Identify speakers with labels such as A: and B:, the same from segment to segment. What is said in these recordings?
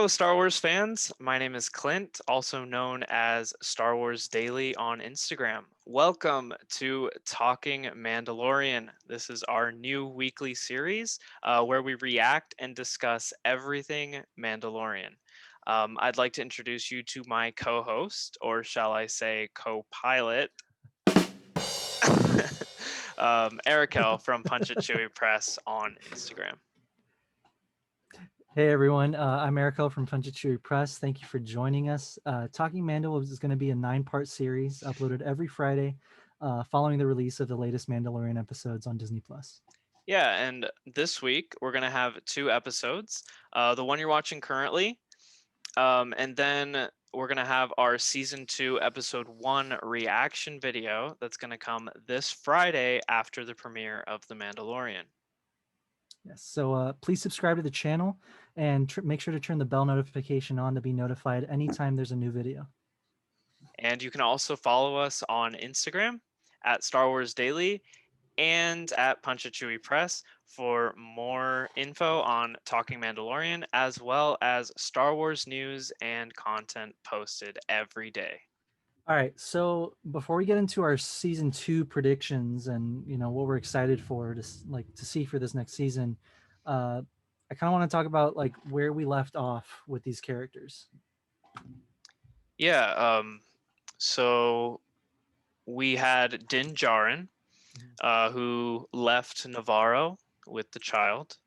A: Hello, Star Wars fans. My name is Clint, also known as Star Wars Daily on Instagram. Welcome to Talking Mandalorian. This is our new weekly series where we react and discuss everything Mandalorian. I'd like to introduce you to my co host, or shall I say co pilot, Erikel from Punch It Chewie Press on Instagram.
B: Hey everyone, I'm Erico from Punch It Chewie Press. Thank you for joining us. Talking Mando is going to be a 9-part series uploaded every Friday following the release of the latest Mandalorian episodes on Disney+.
A: Yeah, and this week we're going to have 2 episodes. The one you're watching currently, and then we're going to have our Season 2, Episode 1 reaction video that's going to come this Friday after the premiere of The Mandalorian.
B: Yes, so please subscribe to the channel and make sure to turn the bell notification on to be notified anytime there's a new video.
A: And you can also follow us on Instagram at Star Wars Daily and at Punch It Chewie Press for more info on Talking Mandalorian, as well as Star Wars news and content posted every day.
B: All right, so before we get into our season 2 predictions and what we're excited for to see for this next season, I kind of want to talk about like where we left off with these characters.
A: Yeah, so we had Din Djarin, who left Navarro with the child.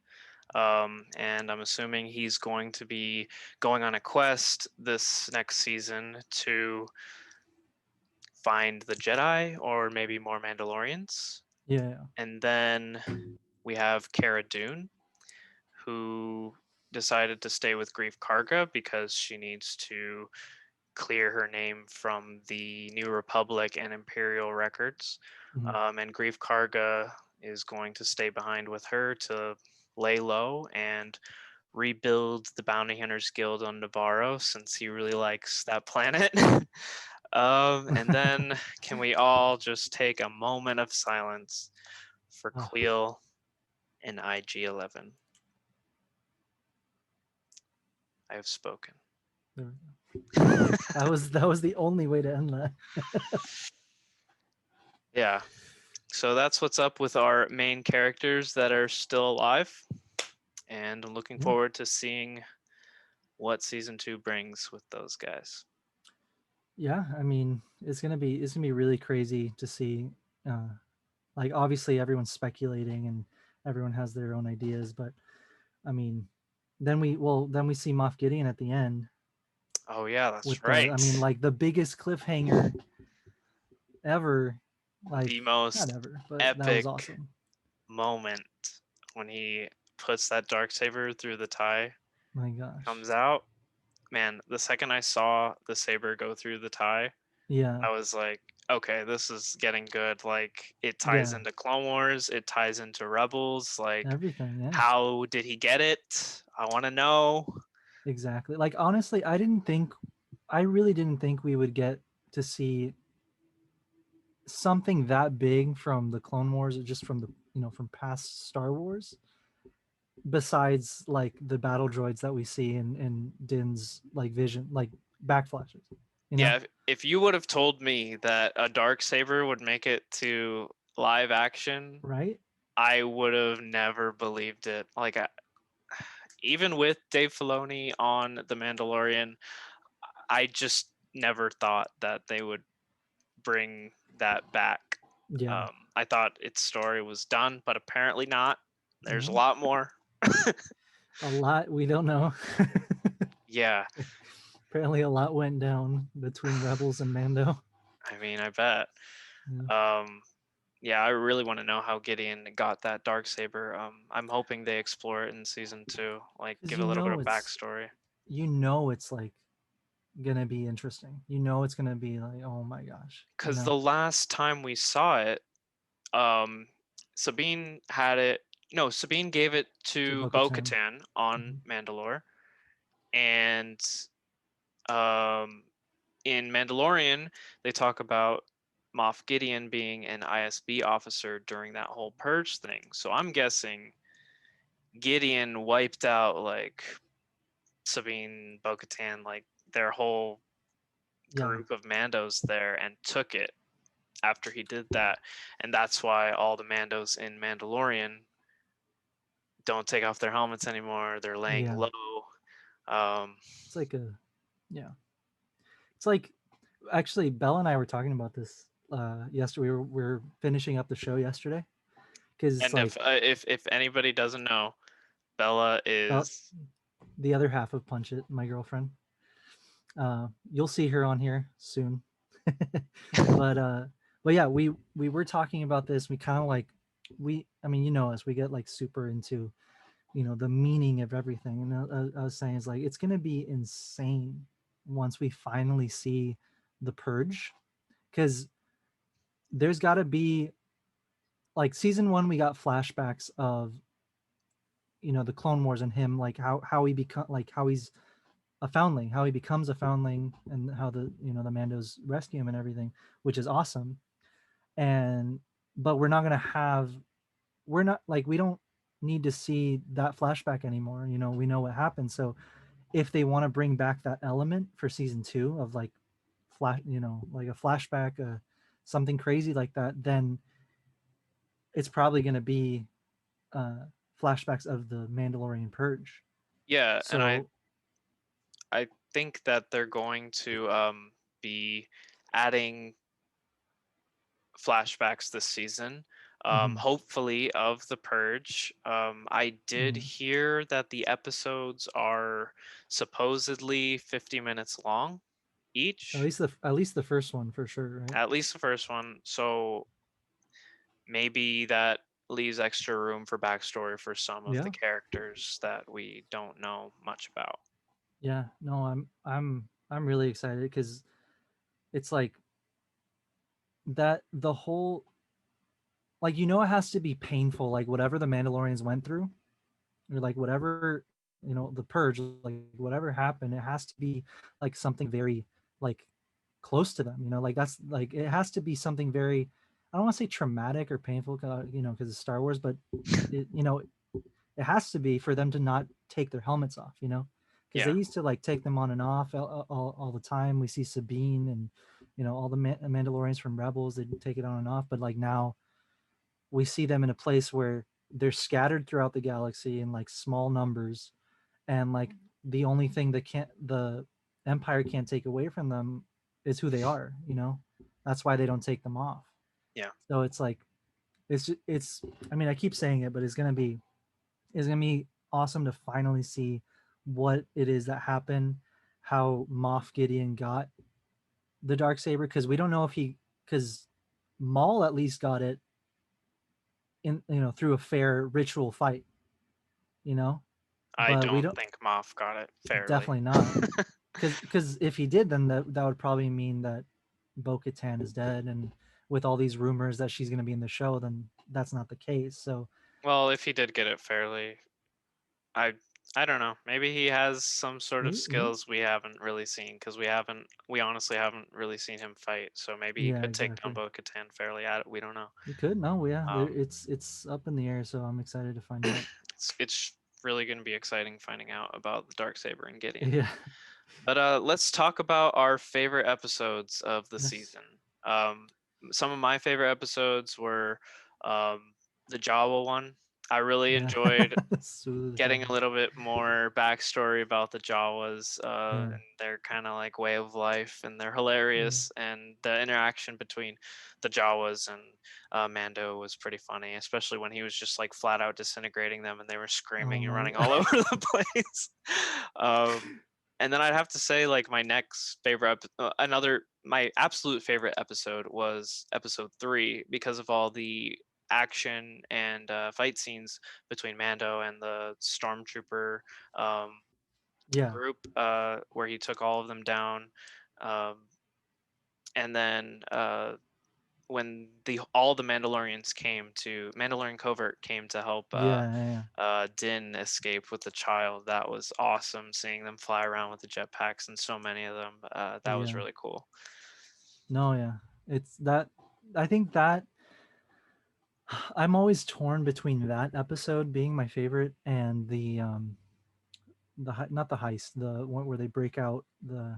A: And I'm assuming he's going to be going on a quest this next season to find the Jedi or maybe more Mandalorians.
B: Yeah.
A: And then we have Cara Dune, who decided to stay with Grief Karga because she needs to clear her name from the New Republic and Imperial records. And Grief Karga is going to stay behind with her to lay low and rebuild the Bounty Hunters Guild on Navarro since he really likes that planet. And then can we all just take a moment of silence for Queel and IG-11? I have spoken.
B: That was the only way to end that.
A: Yeah. So that's what's up with our main characters that are still alive. And I'm looking forward to seeing what season 2 brings with those guys.
B: Yeah, I mean, it's gonna be really crazy to see. Like obviously everyone's speculating and everyone has their own ideas, but I mean, then we see Moff Gideon at the end.
A: Oh yeah, that's
B: with
A: right.
B: I mean, like the biggest cliffhanger ever. Like
A: the most
B: not ever, but
A: epic
B: that was awesome
A: moment when he puts that darksaber through the tie.
B: My gosh.
A: Comes out. Man, the second I saw the saber go through the tie,
B: yeah,
A: I was like, okay, this is getting good. Like it ties into Clone Wars, it ties into Rebels, like
B: everything. Yeah.
A: How did he get it? I want to know.
B: Exactly. Like honestly, I really didn't think we would get to see something that big from the Clone Wars or just from the from past Star Wars, besides like the battle droids that we see in Din's like vision, like backflashes.
A: Yeah, if you would have told me that a darksaber would make it to live action,
B: right,
A: I would have never believed it. Like even with Dave Filoni on The Mandalorian, I just never thought that they would bring that back.
B: Yeah.
A: I thought its story was done, but apparently not. There's a lot more.
B: A lot we don't know.
A: Yeah.
B: Apparently a lot went down between Rebels and Mando.
A: I mean, I bet. Yeah, I really want to know how Gideon got that darksaber. I'm hoping they explore it in season 2, like give a little bit of backstory.
B: It's like gonna be interesting. It's gonna be like, oh my gosh.
A: Because the last time we saw it, Sabine had it. No, Sabine gave it to Bo-Katan on Mandalore, and in Mandalorian they talk about Moff Gideon being an ISB officer during that whole purge thing. So I'm guessing Gideon wiped out like Sabine, Bo-Katan, like their whole
B: Yeah,
A: group of Mandos there, and took it after he did that. And that's why all the Mandos in Mandalorian don't take off their helmets anymore. They're laying
B: yeah.
A: low. Um,
B: It's like a yeah. It's like actually Bella and I were talking about this yesterday. We were finishing up the show yesterday because it's
A: and
B: like
A: if anybody doesn't know, Bella
B: Bella,
A: is
B: the other half of Punch It, my girlfriend. You'll see her on here soon. but but yeah, we were talking about this. We kind of like I mean, you know us, we get like super into the meaning of everything. And I was saying is like it's gonna be insane once we finally see the purge, because there's got to be like season one we got flashbacks of the Clone Wars and him, like how he become like how he's a foundling, how he becomes a foundling, and how the Mandos rescue him and everything, which is awesome. And but we're not like we don't need to see that flashback anymore. We know what happened. So if they want to bring back that element for season two of like like a flashback, something crazy like that, then it's probably going to be uh, flashbacks of the Mandalorian purge.
A: yeah, and
B: So
A: I think that they're going to be adding flashbacks this season,
B: mhm,
A: hopefully of the purge. I did
B: mhm.
A: hear that the episodes are supposedly 50 minutes long each,
B: At least the first one for sure, right?
A: at least the first one. So maybe that leaves extra room for backstory for some of the
B: Yeah,
A: characters that we don't know much about.
B: yeah. No, I'm really excited because it's like that the whole like it has to be painful, like whatever the Mandalorians went through, or like whatever the purge, like whatever happened, it has to be like something very like close to them. Like that's like it has to be something very, I don't want to say traumatic or painful, because it's Star Wars, but it you know it has to be for them to not take their helmets off, because they
A: Yeah,
B: used to like take them on and off all the time. We see Sabine and all the Mandalorians from Rebels, they take it on and off, but like now we see them in a place where they're scattered throughout the galaxy in like small numbers, and like the only thing that can't the Empire can't take away from them is who they are. That's why they don't take them off.
A: yeah.
B: So it's like it's I mean, I keep saying it, but it's gonna be awesome to finally see what it is that happened, how Moff Gideon got the darksaber, because we don't know if he because Maul at least got it in through a fair ritual fight, you know,
A: I
B: but we
A: don't
B: don't
A: think Moff got it fairly.
B: definitely not, because if he did, then that would probably mean that Bo-Katan is dead, and with all these rumors that she's going to be in the show, then that's not the case. So
A: Well, if he did get it fairly, I I don't know. Maybe he has some sort of
B: maybe,
A: skills we haven't really seen because we honestly haven't really seen him fight. So maybe he
B: yeah,
A: could take down
B: exactly.
A: Bo-Katan fairly. We don't know.
B: He could. No, yeah,
A: Um,
B: it's up in the air, so I'm excited to find out.
A: it's really going to be exciting finding out about the darksaber and Gideon.
B: Yeah.
A: But let's talk about our favorite episodes of the
B: Yes.
A: season. Um, some of my favorite episodes were the Jawa one. I really
B: Yeah.
A: enjoyed
B: Sulu the
A: getting
B: Java.
A: a little bit more backstory about the Jawas
B: Yeah.
A: and their kind of like way of life, and they're
B: Yeah.
A: hilarious. And the interaction between the Jawas and Mando was pretty funny, especially when he was just like flat out disintegrating them, and they were
B: Oh
A: screaming and
B: my.
A: running all over the place. And then I'd have to say, like, my next favorite, my absolute favorite episode was episode 3, because of all the action and fight scenes between Mando and the stormtrooper um,
B: Yeah.
A: group, where he took all of them down. Um, and then when all the Mandalorian covert came to help
B: Yeah. Yeah.
A: Din escape with the child. That was awesome, seeing them fly around with the jetpacks and so many of them. That was
B: Yeah.
A: really cool.
B: No, yeah. It's that I think that I'm always torn between that episode being my favorite and not the heist, the one where they break out the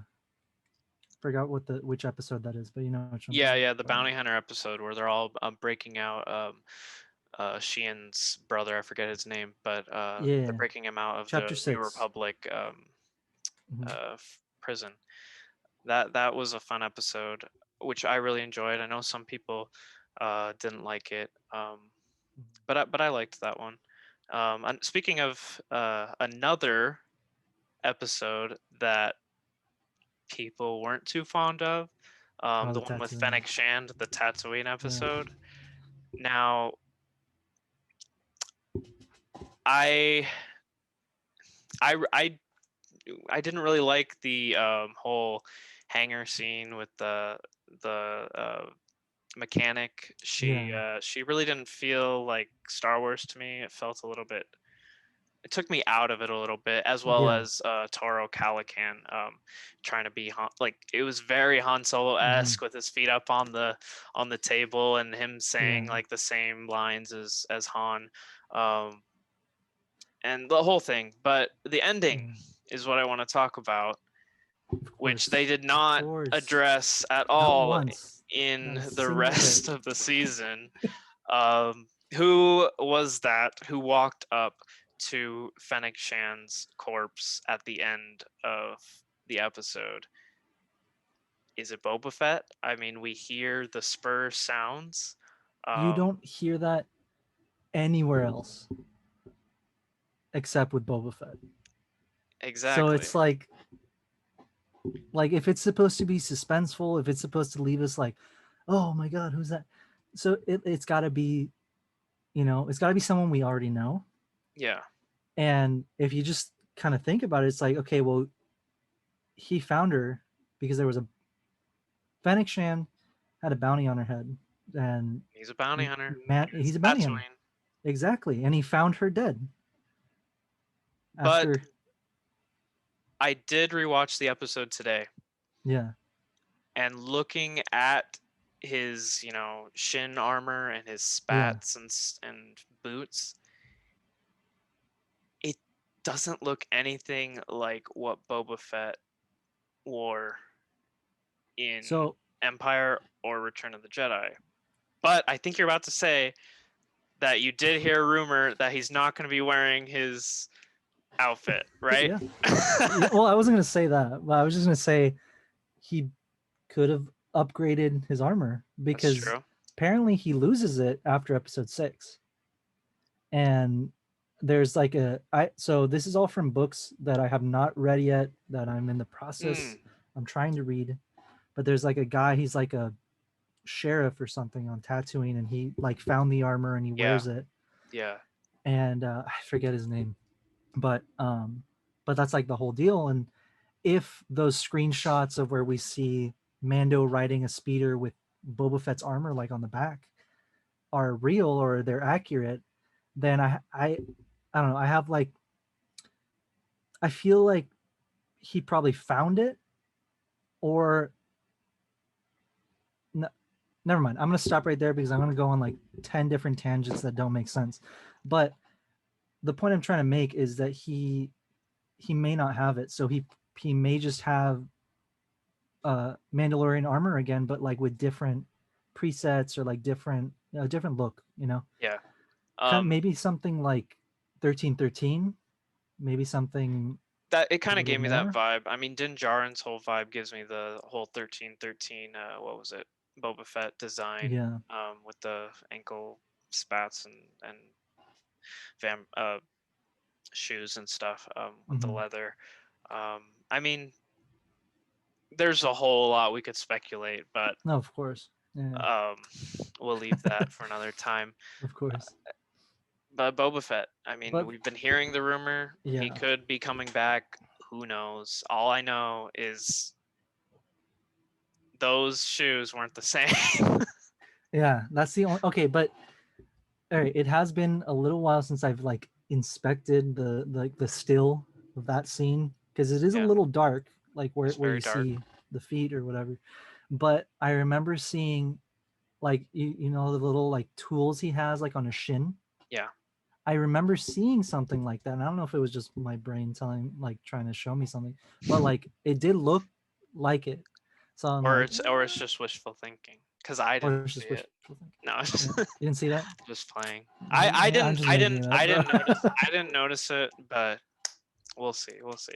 B: forgot what the which episode that is, but you know which one I'm
A: Yeah,
B: talking
A: yeah, the
B: about.
A: bounty hunter episode where they're all breaking out Sheehan's brother. I forget his name, but they're
B: Yeah,
A: breaking him out of
B: chapter
A: the New
B: 6.
A: Republic
B: Mhm.
A: prison. That was a fun episode, which I really enjoyed. I know some people didn't like it, but I liked that one. And speaking of another episode that people weren't too fond of,
B: Oh,
A: the
B: the
A: one with
B: Tatooine.
A: Fennec Shand, the Tatooine
B: Yeah.
A: episode. Now, I I I I didn't really like the whole hangar scene with the mechanic.
B: Yeah.
A: She really didn't feel like Star Wars to me. It felt a little bit. It took me out of it a little bit, as well
B: Yeah.
A: as Toro Calican trying to be like it was very Han Solo esque with his feet up on the table and him saying
B: Yeah.
A: like the same lines as Han, um, and the whole thing. But the ending
B: Yeah.
A: is what I want to talk about,
B: Of
A: which
B: course.
A: they did
B: Of
A: not
B: course.
A: address at
B: Not
A: all
B: once. Not
A: in
B: a
A: the
B: single bit.
A: rest of the season. Who was that who walked up to Fennec Shan's corpse at the end of the episode? Is it Boba Fett? I mean, we hear the spur sounds.
B: You
A: Um,
B: don't hear that anywhere else except with Boba Fett. So
A: exactly.
B: it's like if it's supposed to be suspenseful, if it's supposed to leave us like, oh my god, who's that? So it's got to be, it's got to be someone we already know.
A: Yeah.
B: And if you just kind of think about it, it's like, okay, well, he found her because there was a Fennec Shan had a bounty on her head, and
A: He's a bounty hunter.
B: he's
A: It's
B: a bounty hunter,
A: Tatooine.
B: exactly, and he found her dead
A: But
B: after,
A: I did rewatch the episode today,
B: yeah,
A: and looking at his, shin armor and his
B: yeah.
A: spats and boots, it doesn't look anything like what Boba Fett wore in
B: So
A: Empire or Return of the Jedi. But I think you're about to say that you did hear a rumor that he's not going to be wearing his outfit, right?
B: yeah, well, I wasn't gonna say that, but I was just gonna say he could have upgraded his armor
A: That's
B: because
A: true.
B: apparently he loses it after episode 6, and there's like so this is all from books that I have not read yet, that I'm in the process,
A: Mm,
B: I'm trying to read, but there's like a guy, he's like a sheriff or something on Tatooine, and he like found the armor and he
A: yeah,
B: wears it,
A: yeah,
B: and I forget his name, but that's like the whole deal. And if those screenshots of where we see Mando riding a speeder with Boba Fett's armor like on the back are real or they're accurate, then I don't know, I have like, I feel like he probably found it, or never mind. I'm going to stop right there because I'm going to go on like 10 different tangents that don't make sense. But the point I'm trying to make is that he may not have it. So he may just have Mandalorian armor again, but like with different presets or like different look,
A: yeah.
B: kind of
A: Um,
B: maybe something like 1313, maybe something
A: that it
B: a
A: kind of
B: little
A: gave me that
B: more.
A: vibe. I mean, Din Djarin's whole vibe gives me the whole 1313. What was it? Boba Fett design.
B: Yeah.
A: With the ankle spats and vam shoes and stuff. With the
B: Hmm.
A: leather. I mean, there's a whole lot we could speculate, but
B: No, of course. Yeah,
A: um, we'll leave that for another time.
B: of course.
A: But Boba Fett, I mean,
B: But
A: we've been hearing the rumor he
B: yeah,
A: could be coming back. Who knows? All I know is those shoes weren't the same.
B: yeah, that's the only, okay, but all right, it has been a little while since I've like inspected the still of that scene, because it is a
A: Yeah,
B: little dark, like where
A: it's very
B: you
A: dark.
B: see the feet or whatever. But I remember seeing like the little like tools he has like on his shin.
A: Yeah,
B: I remember seeing something like that. And I don't know if it was just my brain telling, like, trying to show me something, but like it did look like it. So I'm like,
A: Or it's just wishful thinking because I
B: or
A: didn't
B: it's just
A: see
B: wishful
A: it.
B: thinking.
A: No, it's
B: Yeah,
A: just,
B: you didn't see that?
A: just playing.
B: I'm just making it up,
A: I
B: bro.
A: didn't notice it, but we'll see. We'll see.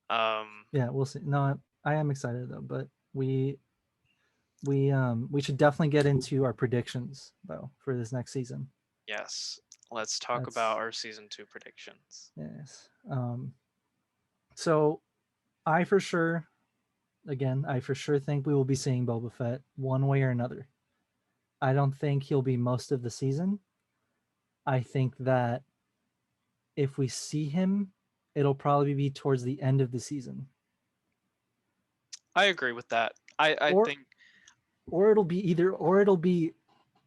A: Um,
B: Yeah, we'll see. No, I am excited though, but we should definitely get into our predictions though for this next season.
A: yes. Let's talk about
B: That's
A: our season 2 predictions.
B: yes. So I for sure, again, I for sure think we will be seeing Boba Fett one way or another. I don't think he'll be most of the season. I think that if we see him, it'll probably be towards the end of the season,
A: I agree with that. I
B: or
A: think
B: or it'll be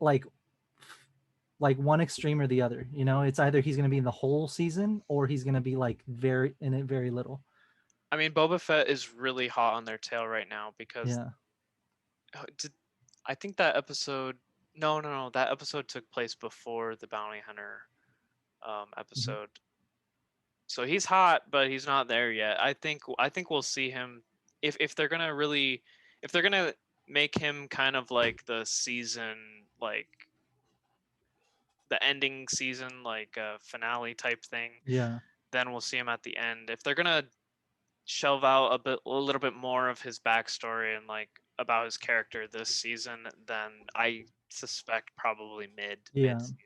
B: like one extreme or the other. You know, it's either he's going to be in the whole season or he's going to be like very in it very little.
A: I mean Boba Fett is really hot on their tail right now because
B: Yeah.
A: did, I think that episode no, that episode took place before the bounty hunter
B: Mhm.
A: episode. So he's hot, but he's not there yet. I think we'll see him if they're gonna really if they're gonna make him kind of like the season like the ending season like finale type thing,
B: Yeah.
A: then we'll see him at the end. If they're gonna shelve out a little bit more of his backstory and like about his character this season, then I suspect probably mid
B: Yeah.
A: season.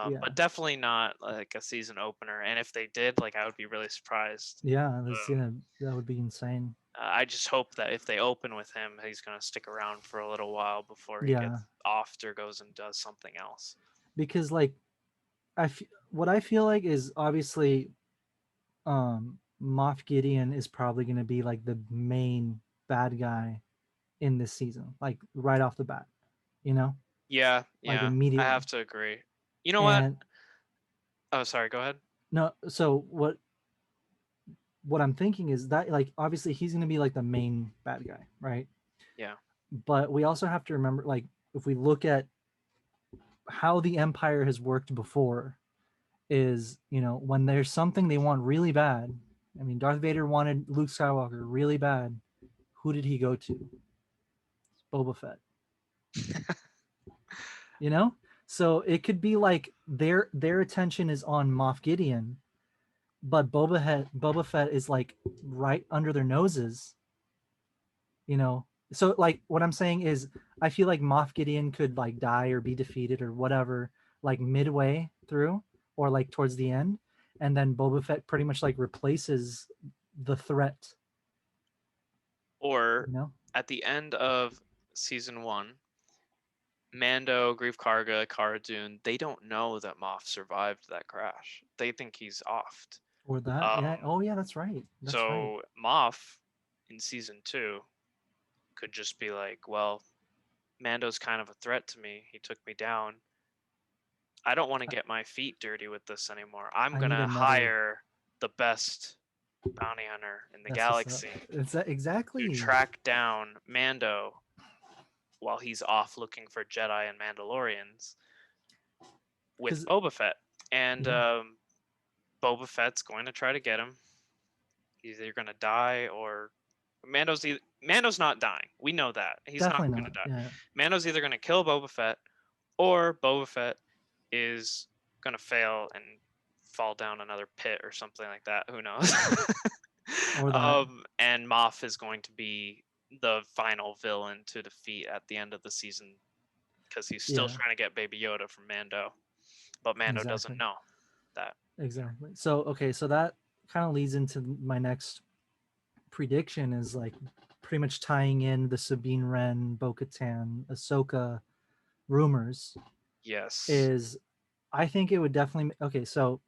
B: Yeah.
A: But definitely not like a season opener. And if they did, like I would be really surprised.
B: Yeah. That would be insane.
A: I just hope that if they open with him, he's gonna stick around for a little while before he
B: Yeah.
A: gets offed or goes and does something else.
B: Because like what I feel like is obviously Moff Gideon is probably going to be like the main bad guy in this season, like right off the bat, you know,
A: Yeah,
B: like
A: yeah, I
B: immediately.
A: have to agree. You know what?
B: And
A: Oh, sorry. Go ahead.
B: no, so what I'm thinking is that like obviously he's going to be like the main bad guy, right?
A: Yeah.
B: But we also have to remember, like, if we look at how the Empire has worked before, is, you know, when there's something they want really bad. I mean, Darth Vader wanted Luke Skywalker really bad. Who did he go to? Boba Fett. You know, so it could be like their attention is on Moff Gideon, but Boba Fett is like right under their noses. You know, so like what I'm saying is, I feel like Moff Gideon could like die or be defeated or whatever, like midway through or like towards the end, and then Boba Fett pretty much like replaces the threat.
A: Or
B: You know,
A: at the end of season 1, Mando, Grief Karga, Cara Dune, they don't know that Moff survived that crash. They think he's offed.
B: or that. Yeah.
A: Um,
B: Oh yeah, that's right. That's right.
A: so Moff in season 2 could just be like, well, Mando's kind of a threat to me. He took me down. I don't want to
B: I,
A: get my feet dirty with this anymore. I'm
B: I
A: going
B: need
A: to
B: another.
A: hire the best bounty hunter in the
B: That's what's up.
A: galaxy
B: It's
A: to
B: exactly
A: track down Mando while he's off looking for Jedi and Mandalorians with
B: because
A: Boba Fett. And
B: yeah,
A: Boba Fett's going to try to get him. He's either going to die or Mando's not dying. We know that. He's not
B: definitely
A: going
B: not.
A: to die.
B: Yeah,
A: Mando's either going to kill Boba Fett or Boba Fett is going to fail and fall down another pit or something like that. Who knows?
B: or that.
A: And Moff is going to be the final villain to defeat at the end of the season because he's still
B: Yeah,
A: trying to get Baby Yoda from Mando, but Mando doesn't
B: exactly.
A: know that.
B: Exactly. So okay, so that kind of leads into my next prediction, is like pretty much tying in the Sabine Wren, Bo-Katan, Ahsoka rumors.
A: Yes.
B: Is I think it would definitely okay. So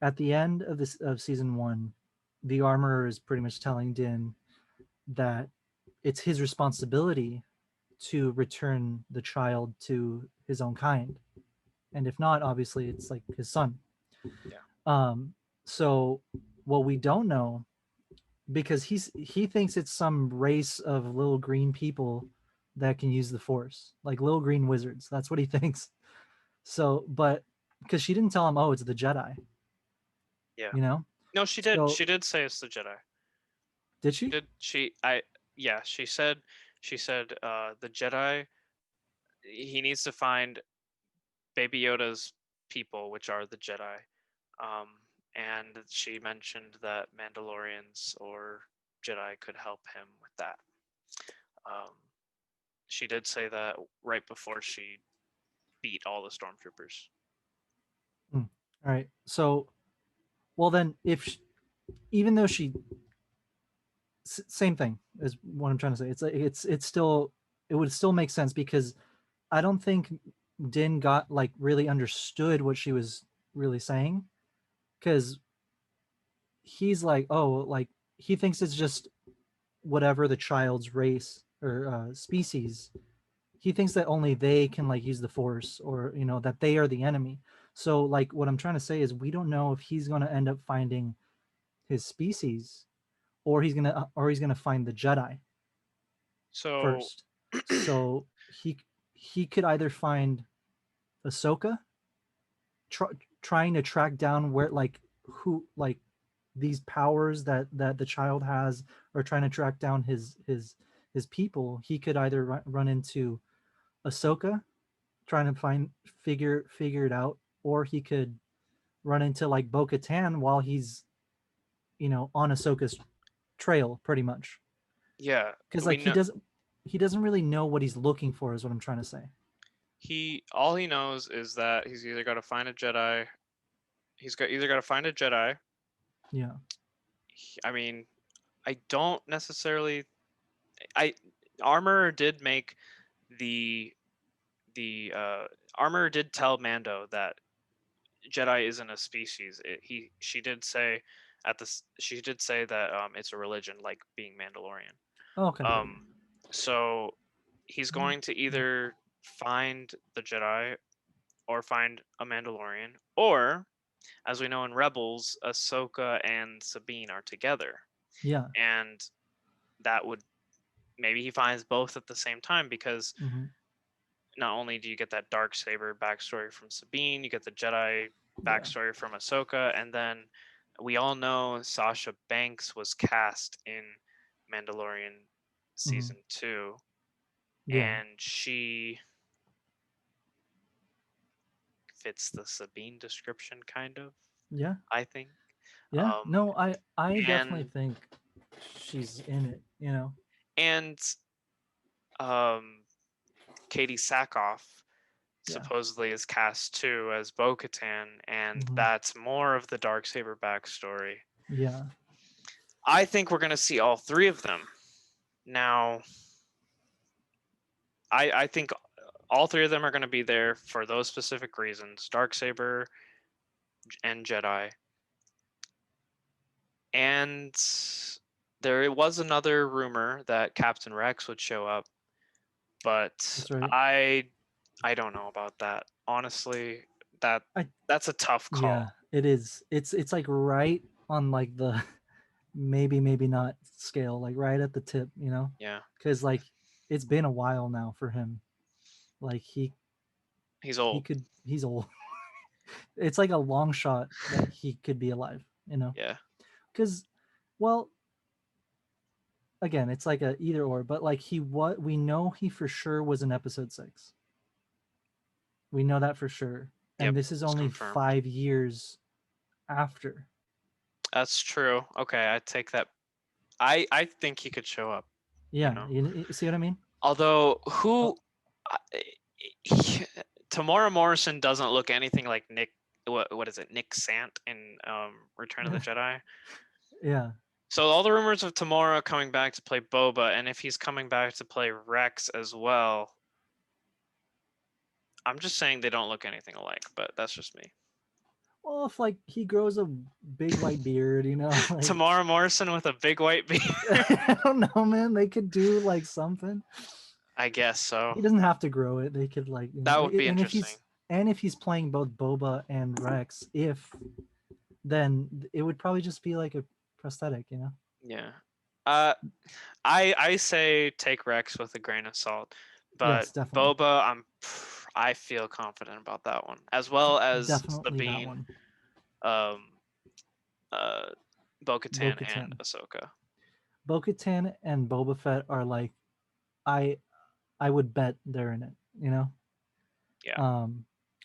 B: at the end of this of season one, the armorer is pretty much telling Din that it's his responsibility to return the child to his own kind, and if not, obviously it's like his son.
A: Yeah.
B: Um, so what we don't know, because he thinks it's some race of little green people that can use the force, like little green wizards. That's what he thinks. So, but because she didn't tell him, oh, it's the Jedi,
A: Yeah.
B: you know.
A: No, she did.
B: So
A: She did say it's the Jedi.
B: did she?
A: Did she? Yeah. She said. She said the Jedi. He needs to find Baby Yoda's people, which are the Jedi. Um, and she mentioned that Mandalorians or Jedi could help him with that. Um, she did say that right before she beat all the stormtroopers.
B: All right. So, well then, if even though she, same thing is what I'm trying to say. It's like it's still, it would still make sense because I don't think Din got like really understood what she was really saying, because he's like, oh, like he thinks it's just whatever the child's race or species. He thinks that only they can like use the force, or that they are the enemy. So like what I'm trying to say is we don't know if he's going to end up finding his species, or he's gonna find the Jedi
A: So,
B: first. So he could either find Ahsoka, trying to track down where like who like these powers that the child has, or trying to track down his people. He could either run into Ahsoka trying to figure it out, or he could run into like Bo-Katan while he's on Ahsoka's trail, pretty much.
A: yeah,
B: Because
A: we
B: like
A: know
B: he doesn't really know what he's looking for, is what I'm trying to say.
A: all he knows is that he's either got to find a Jedi. Either got to find a Jedi.
B: Yeah.
A: I mean, I don't necessarily. I Armor did make the Armor did tell Mando that Jedi isn't a species. She did say she did say that it's a religion, like being Mandalorian.
B: Oh, okay.
A: So he's going to either find the Jedi or find a Mandalorian, or as we know in Rebels, Ahsoka and Sabine are together,
B: Yeah.
A: and that would maybe he finds both at the same time, because
B: Mm-hmm.
A: not only do you get that darksaber backstory from Sabine, you get the Jedi
B: Yeah.
A: backstory from Ahsoka, and then we all know Sasha Banks was cast in Mandalorian
B: Mm-hmm.
A: season 2,
B: Yeah.
A: and she fits the Sabine description, kind of,
B: Yeah.
A: I think.
B: Yeah.
A: Um,
B: No, I definitely
A: and
B: think she's in it.
A: and um, Katie Sackhoff
B: Yeah.
A: supposedly is cast too as Bo-Katan, and
B: Mm-hmm.
A: that's more of the darksaber backstory.
B: Yeah.
A: I think we're going to see all three of them. Now, I think all three of them are going to be there for those specific reasons: darksaber and Jedi. And there was another rumor that Captain Rex would show up, but
B: That's right.
A: I don't know about that. Honestly,
B: I
A: that's a tough
B: Yeah,
A: call.
B: it is. It's like right on like the maybe not scale, like right at the tip,
A: Yeah,
B: because like it's been a while now for him. Like
A: he's old.
B: he's old. It's like a long shot that he could be alive,
A: Yeah.
B: because, well, again, it's like a either or, but like what we know he for sure was in episode 6. We know that for sure,
A: Yep.
B: and this is
A: It's
B: only
A: confirmed.
B: 5 years after.
A: That's true. Okay, I take that. I think he could show up. You
B: Yeah,
A: know,
B: you see what I mean?
A: although
B: Oh,
A: Tamora Morrison doesn't look anything like Nick. What is it? Nick Sant in Return of the Jedi.
B: yeah.
A: So all the rumors of Tamora coming back to play Boba, and if he's coming back to play Rex as well, I'm just saying they don't look anything alike. But that's just me.
B: Well, if like he grows a big white beard, like
A: Tamora Morrison with a big white beard.
B: I don't know, man. They could do like something.
A: I guess so.
B: He doesn't have to grow it. They could like,
A: That would be
B: and
A: interesting.
B: if he's playing both Boba and Rex, then it would probably just be like a prosthetic.
A: Yeah. Uh, I say take Rex with a grain of salt, but
B: Yes, definitely.
A: Boba, I feel confident about that one, as well as
B: Definitely that
A: Sabine,
B: one.
A: um, Bo-Katan, and
B: Bo-Katan.
A: Ahsoka.
B: Bo-Katan and Boba Fett are like, I I would bet they're in it. You know.
A: Yeah,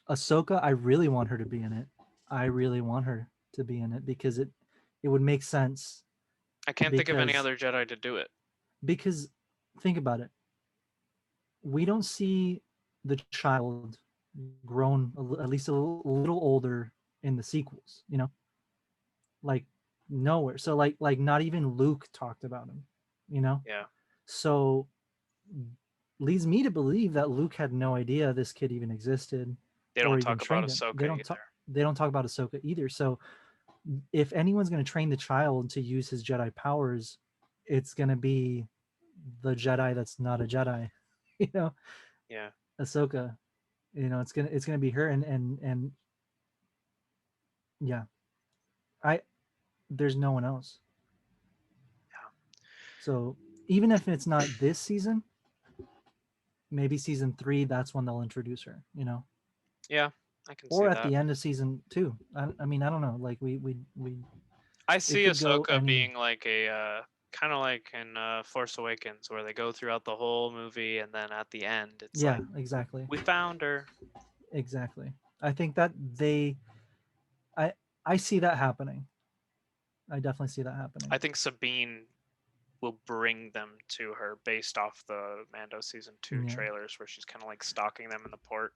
B: Ahsoka, I really want her to be in it. I really want her to be in it because it would make sense.
A: I can't think of any
B: Because
A: other Jedi to do it.
B: because think about it. We don't see the child grown at least a little older in the sequels. You know, like nowhere. So like not even Luke talked about him. You know,
A: Yeah,
B: so leads me to believe that Luke had no idea this kid even existed
A: they
B: or
A: don't
B: even
A: talk about
B: trained him.
A: Ahsoka either.
B: They don't talk about Ahsoka either. So if anyone's going to train the child to use his Jedi powers, it's going to be the Jedi that's not a Jedi. You know,
A: Yeah,
B: Ahsoka. You know, it's gonna be her, and yeah, I there's no one else.
A: yeah,
B: So even if it's not this season, maybe season 3, that's when they'll introduce her. You know,
A: yeah. I can
B: or
A: see
B: at
A: that.
B: the end of season 2. I mean, I don't know. Like we
A: I
B: it
A: see
B: could go
A: Ahsoka
B: any.
A: being like a kind of like in Force Awakens, where they go throughout the whole movie, and then at the end, it's
B: Yeah,
A: like
B: exactly,
A: we found her.
B: exactly. I think that I I see that happening. I definitely see that happening.
A: I think Sabine will bring them to her based off the Mando season 2
B: Yeah,
A: trailers, where she's kind of like stalking them in the port.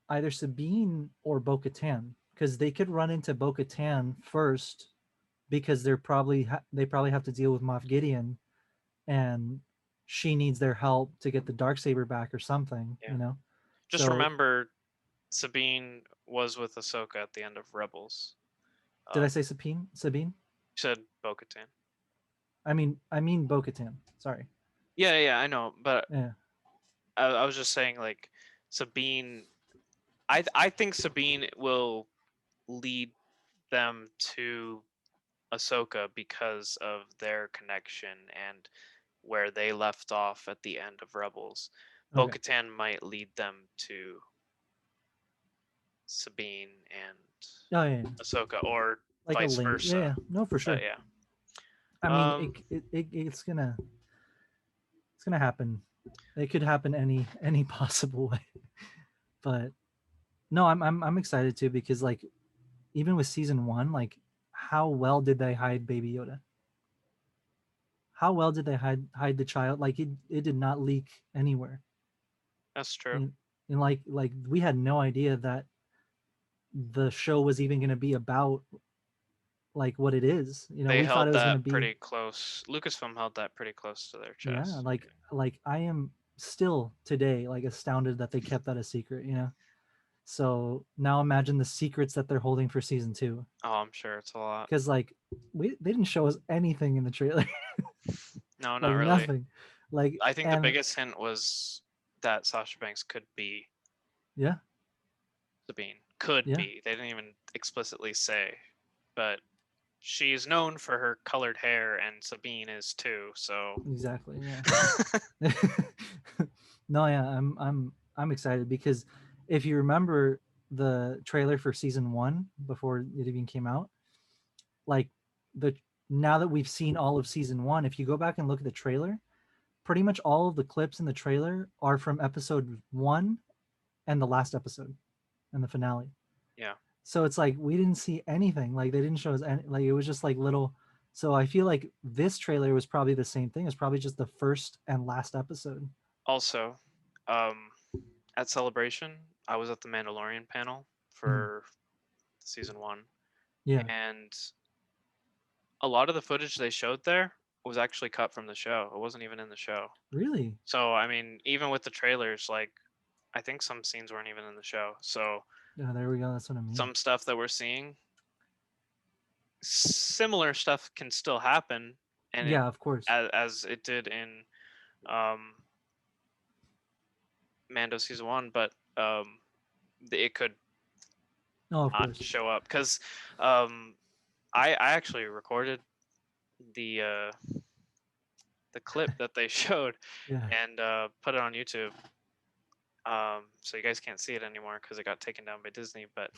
B: either Sabine or Bo-Katan, because they could run into Bo-Katan first because they probably have to deal with Moff Gideon, and she needs their help to get the darksaber back or something.
A: Yeah.
B: You know,
A: Just
B: so
A: remember, Sabine was with Ahsoka at the end of Rebels.
B: did I
A: Um,
B: say Sabine? Sabine?
A: you said Bo-Katan.
B: I mean Bo-Katan. Sorry.
A: Yeah, yeah, I know, but
B: Yeah.
A: I was just saying like Sabine. I think Sabine will lead them to Ahsoka because of their connection and where they left off at the end of Rebels.
B: Okay.
A: Bo-Katan might lead them to Sabine and
B: Oh yeah, yeah.
A: Ahsoka, or
B: Like a
A: vice
B: link. Yeah,
A: versa.
B: yeah. No, for
A: But
B: sure.
A: yeah,
B: I mean,
A: um,
B: it's gonna happen. It could happen any possible way. But no, I'm excited too because like even with season 1, like how well did they hide Baby Yoda? How well did they hide the child? Like it did not leak anywhere.
A: that's true.
B: And, and like we had no idea that the show was even going to be about like what it is. You know,
A: They
B: we thought it
A: held
B: was going to
A: that
B: be.
A: pretty close. Lucasfilm held that pretty close to their
B: Yeah,
A: chest.
B: like I am still today like astounded that they kept that a secret, you know. So now imagine the secrets that they're holding for season 2,
A: Oh, I'm sure it's a lot.
B: because like they didn't show us anything in the trailer.
A: No, not
B: Like
A: really.
B: nothing. Like,
A: I think the
B: and
A: biggest hint was that Sasha Banks could be
B: yeah,
A: Sabine. Could
B: yeah,
A: be. They didn't even explicitly say, but she is known for her colored hair, and Sabine is too. So,
B: exactly, yeah. No, yeah, I'm excited because if you remember the trailer for season 1 before it even came out, like the now that we've seen all of season 1, if you go back and look at the trailer, pretty much all of the clips in the trailer are from episode 1 and the last episode and the finale.
A: yeah.
B: So it's like we didn't see anything. Like they didn't show us any, like it was just like little. So I feel like this trailer was probably the same thing. It's probably just the first and last episode.
A: Also, um, at Celebration, I was at the Mandalorian panel
B: Mhm.
A: for season 1,
B: Yeah.
A: and a lot of the footage they showed there was actually cut from the show. It wasn't even in the show.
B: Really?
A: So, I mean, even with the trailers, like, I think some scenes weren't even in the show. So,
B: Yeah. There we go. That's what I mean.
A: some stuff that we're seeing, similar stuff can still happen, and
B: Yeah. Of course.
A: as it did in um, Mando season 1, but it could
B: Oh, of
A: not
B: course.
A: show up because um, I actually recorded the uh, the clip that they showed
B: Yeah.
A: and put it on YouTube. So you guys can't see it anymore because it got taken down by Disney. But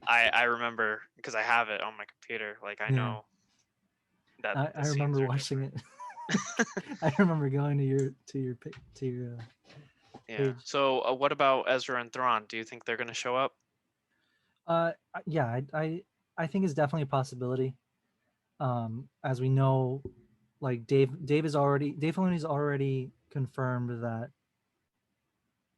A: I remember because I have it on my computer. Like I
B: Yeah.
A: know that
B: I
A: the scenes
B: remember
A: are
B: watching
A: different.
B: it. I remember going to your
A: Yeah.
B: page.
A: So what about Ezra and Thrawn? Do you think they're gonna show up?
B: Yeah, I think it's definitely a possibility. As we know, like Dave Filoni's already confirmed that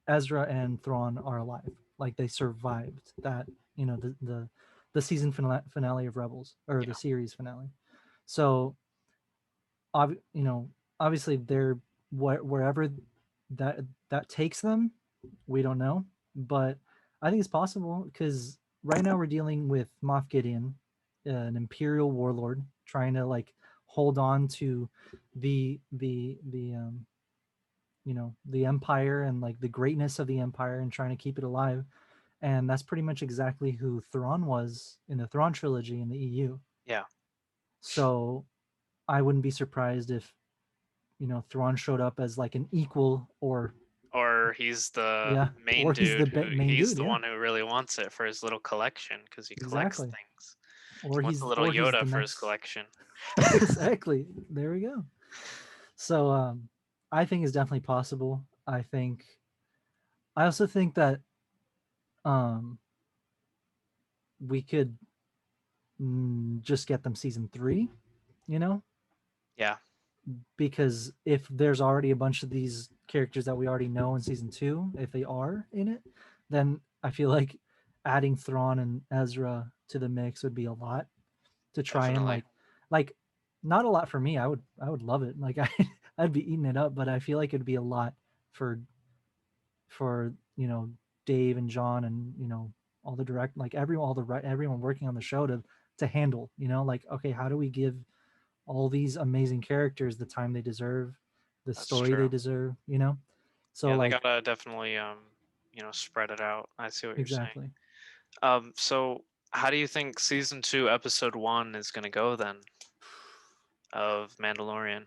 B: Ezra and Thrawn are alive. Like they survived that, the season finale of Rebels, or
A: Yeah.
B: the series finale. So, obviously they're wherever that takes them, we don't know, but I think it's possible because right now we're dealing with Moff Gideon, an Imperial warlord, trying to like hold on to the the Empire and like the greatness of the Empire and trying to keep it alive. And that's pretty much exactly who Thrawn was in the Thrawn trilogy in the EU.
A: Yeah.
B: So I wouldn't be surprised if Thrawn showed up as like an equal,
A: Or he's the
B: yeah,
A: main
B: or he's the
A: dude who
B: main
A: he's
B: dude.
A: the
B: Yeah,
A: one who really wants it for his little collection because he collects
B: exactly.
A: things.
B: Or
A: He wants a
B: he's
A: little
B: or he's
A: Yoda
B: the
A: for his
B: next.
A: collection.
B: Exactly. There we go. So I think it's definitely possible. I also think that um we could just get them season 3, you know,
A: Yeah.
B: because if there's already a bunch of these characters that we already know in season 2, if they are in it, then I feel like adding Thrawn and Ezra to the mix would be a lot to try and
A: Definitely.
B: like not a lot for me. I would love it. Like I'd be eating it up, but I feel like it'd be a lot for Dave and John and all the direct, like everyone working on the show to handle, like, okay, how do we give all these amazing characters the time they deserve, the
A: That's
B: story they
A: true.
B: deserve, so
A: Yeah, they
B: like
A: gotta definitely spread it out. I see what you're saying.
B: exactly.
A: So how do you think season 2, episode 1 is gonna go then of Mandalorian?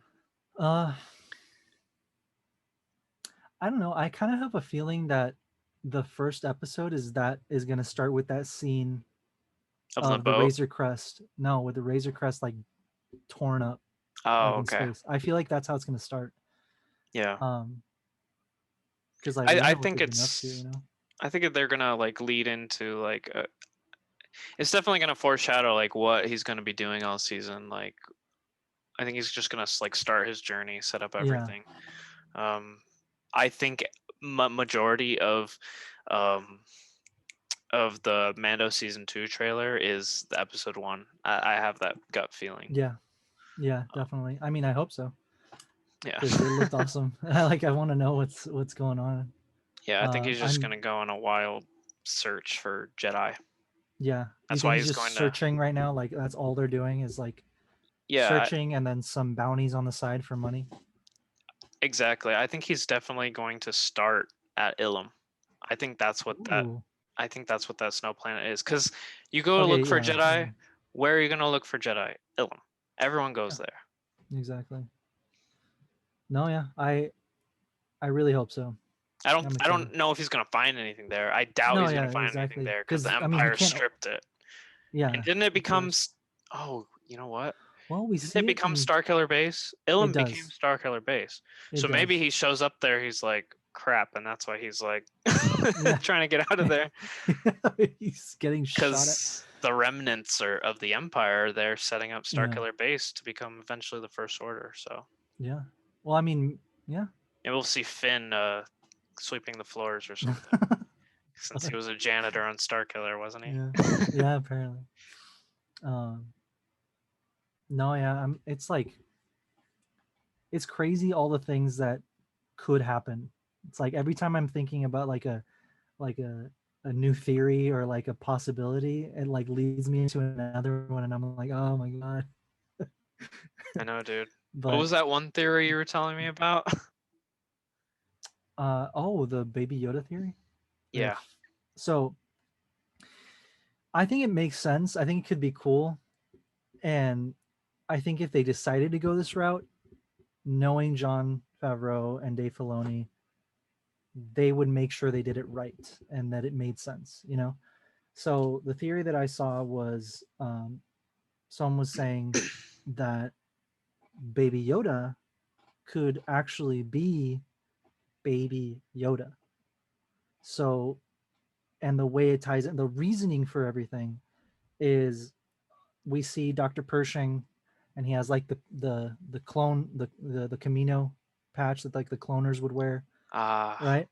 B: uh I don't know, I kind of have a feeling that the first episode is going to start with that scene
A: Of the
B: of the
A: boat?
B: Razor Crest. No, with the Razor Crest like torn up, like
A: Oh,
B: in
A: okay.
B: space. I feel like that's how it's going to start.
A: Yeah.
B: Um, because like we
A: I
B: know what
A: think
B: they've been up to.
A: I think they're gonna like lead into like it's definitely gonna foreshadow like what he's gonna be doing all season. Like I think he's just gonna like start his journey, set up
B: Yeah,
A: everything. Um, I think majority um of the Mando season 2 trailer is the episode 1. I have that gut feeling.
B: yeah, yeah, definitely. I mean, I hope so
A: Yeah.
B: because it looked awesome. I want to know what's going on.
A: Yeah, I think he's just
B: I'm
A: gonna go on a wild search for Jedi.
B: Yeah. You
A: That's
B: think
A: why
B: he's
A: he's
B: just
A: going to.
B: searching right now? Like that's all they're doing is like
A: Yeah,
B: searching and then some bounties on the side for money.
A: exactly. I think he's definitely going to start at Ilum. I think that's what that.
B: Ooh.
A: I think that's what that snow planet is. Because you go to
B: Okay.
A: look for
B: Yeah.
A: Jedi. Where are you gonna look for Jedi? Ilum. Everyone goes
B: Yeah.
A: there.
B: Exactly. No. Yeah. I really hope so.
A: I don't.
B: I'm
A: I
B: excited.
A: don't know if he's gonna find anything there. I doubt
B: No.
A: he's gonna
B: Yeah.
A: find anything
B: Exactly.
A: there because the
B: Because I mean, he
A: Empire
B: can't.
A: stripped it. And
B: Yeah.
A: didn't it
B: Of
A: become?
B: course.
A: Oh, you know what?
B: Well, we
A: Didn't it
B: see it
A: become
B: in.
A: Starkiller Base?
B: It
A: Ilum became
B: does.
A: Starkiller Base.
B: It
A: So maybe
B: does.
A: he shows up there. He's like, crap, and that's why he's like
B: Yeah.
A: trying to get out of there.
B: He's getting shot at.
A: Because the remnants are of the Empire. They're setting up
B: Yeah.
A: Starkiller Base to become eventually the First Order. So
B: Yeah. Well, I mean, yeah.
A: and we'll see Finn sweeping the floors or something. Since he was a janitor on Starkiller, wasn't he?
B: Yeah. Yeah. Apparently. Um. No. Yeah. It's like it's crazy all the things that could happen. It's like every time I'm thinking about like a new theory or like a possibility, it like leads me into another one, and I'm like, oh my god.
A: I know, dude. What
B: But
A: was that one theory you were telling me about?
B: oh, the Baby Yoda theory.
A: Yeah.
B: So I think it makes sense. I think it could be cool, and I think if they decided to go this route, knowing John Favreau and Dave Filoni, they would make sure they did it right and that it made sense, you know? So the theory that I saw was someone was saying that Baby Yoda could actually be Baby Yoda. So, and the way it ties in, the reasoning for everything is we see Dr. Pershing, and he has like the clone the Camino patch that like the cloners would wear,
A: Ah,
B: right?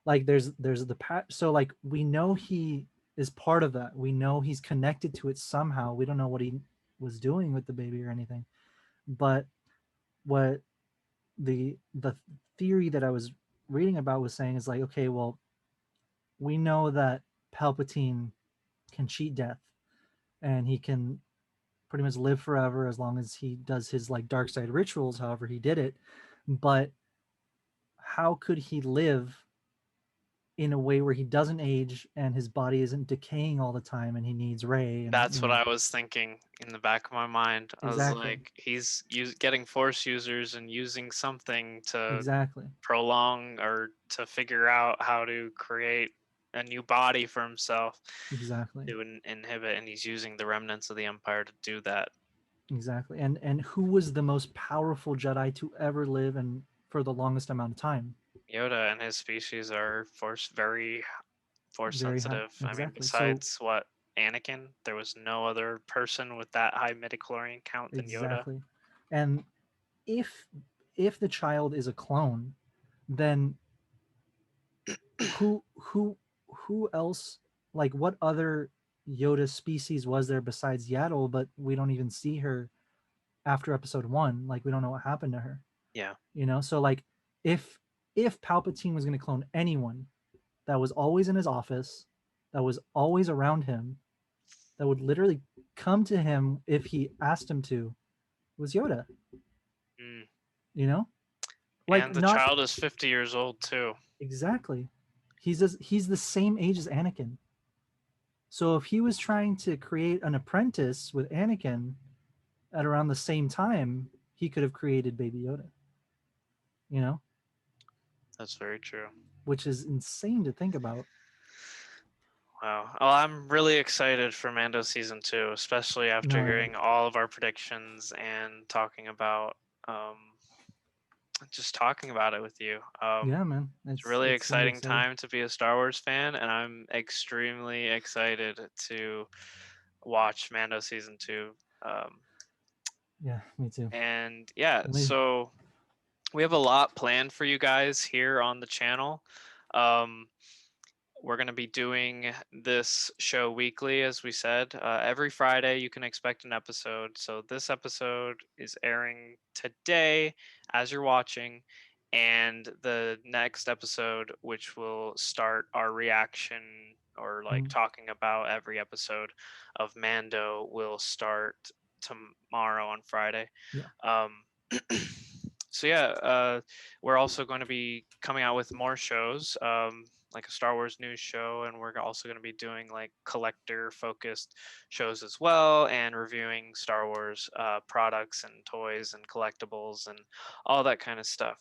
B: Like there's the patch, so like we know he is part of that. We know he's connected to it somehow. We don't know what he was doing with the baby or anything, but what the theory that I was reading about was saying is like, okay, well, we know that Palpatine can cheat death, and he can pretty much live forever as long as he does his like dark side rituals, however he did it. But how could he live in a way where he doesn't age and his body isn't decaying all the time and he needs Ray and
A: that's what I was thinking in the back of my mind. I was
B: exactly
A: like, he's getting Force users and using something to
B: exactly
A: prolong or to figure out how to create a new body for himself
B: exactly
A: to inhibit, and he's using the remnants of the Empire to do that.
B: exactly. And who was the most powerful Jedi to ever live and for the longest amount of time?
A: Yoda and his species are very force
B: Very high,
A: sensitive. I mean,
B: exactly. So
A: besides what Anakin, there was no other person with that high midichlorian count than Yoda.
B: exactly. And if if the child is a clone, then who else, like what other Yoda species was there besides Yaddle, but we don't even see her after episode 1, like we don't know what happened to her,
A: Yeah.
B: you know? So like if Palpatine was going to clone anyone that was always in his office, that was always around him, that would literally come to him if he asked him to, was Yoda,
A: Mm.
B: you know? Like
A: And the
B: not
A: child is 50 years old too.
B: exactly. He's the same age as Anakin. So if he was trying to create an apprentice with Anakin at around the same time, he could have created Baby Yoda, you know,
A: That's very true.
B: which is insane to think about.
A: Wow. Well, I'm really excited for Mando season 2, especially after
B: No, yeah.
A: hearing all of our predictions and talking about um, just talking about it with you.
B: Yeah, man.
A: It's a really
B: It's gonna be
A: exciting
B: exciting.
A: time to be a Star Wars fan, and I'm extremely excited to watch Mando season 2. Um,
B: Yeah, me too.
A: and yeah,
B: Only
A: so we have a lot planned for you guys here on the channel. Um, we're going to be doing this show weekly, as we said. Every Friday, you can expect an episode. So this episode is airing today as you're watching. And the next episode, which will start our reaction or like
B: mm,
A: talking about every episode of Mando, will start tomorrow on Friday.
B: yeah.
A: Um, so yeah, we're also going to be coming out with more shows, like a Star Wars news show, and we're also going to be doing like collector focused shows as well, and reviewing Star Wars products and toys and collectibles and all that kind of stuff.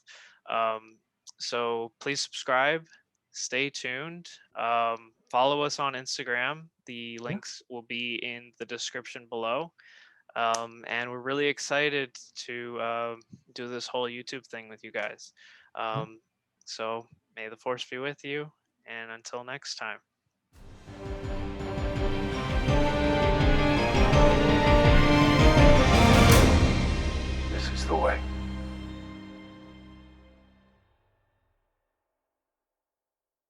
A: Um, so please subscribe, stay tuned, follow us on Instagram. The
B: Yeah.
A: links will be in the description below. And we're really excited to do this whole YouTube thing with you guys.
B: Yeah.
A: So may the force be with you, and until next time.